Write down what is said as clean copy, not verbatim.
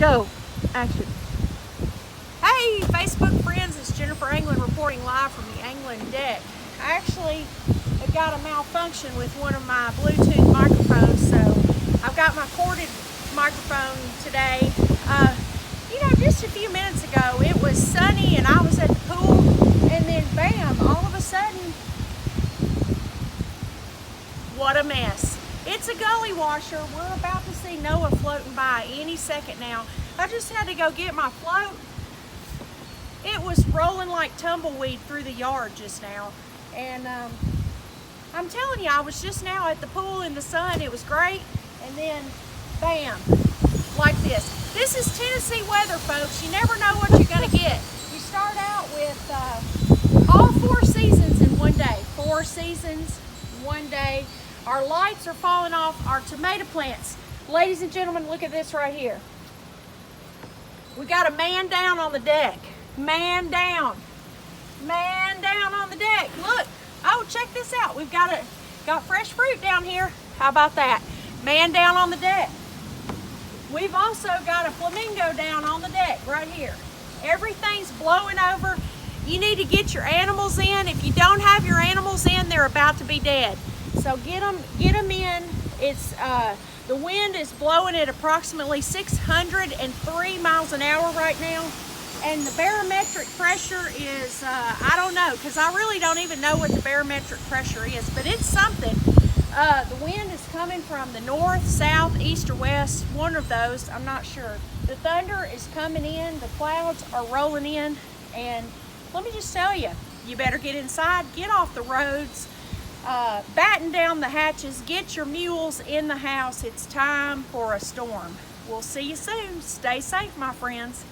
Go. Action. Hey, Facebook friends, it's Jennifer Anglin reporting live from the Anglin deck. I actually have got a malfunction with one of my Bluetooth microphones, so I've got my corded microphone today. Just a few minutes ago, it was sunny and I was at the pool, and then bam, all of a sudden, what a mess. It's a gully washer. We're about to see Noah floating by any second now. I just had to go get my float. It was rolling like tumbleweed through the yard just now. And I'm telling you, I was just now at the pool in the sun. It was great. And then, bam, like this. This is Tennessee weather, folks. You never know what you're going to get. You start out with all 4 seasons in one day. 4 seasons, one day. Our lights are falling off our tomato plants. Ladies and gentlemen, look at this right here. We got a man down on the deck. Man down. Man down on the deck. Look. Oh, check this out. We've got fresh fruit down here. How about that? Man down on the deck. We've also got a flamingo down on the deck right here. Everything's blowing over. You need to get your animals in. If you don't have your animals in, they're about to be dead. So get them in. It's the wind is blowing at approximately 603 miles an hour right now, and the barometric pressure is I don't know, because I really don't even know what the barometric pressure is, but it's something. The wind is coming from the north, south, east, or west, one of those, I'm not sure. The thunder is coming in, the clouds are rolling in, and let me just tell you, you better get inside, get off the roads, batten down the hatches, get your mules in the house. It's time for a storm. We'll see you soon. Stay safe, my friends.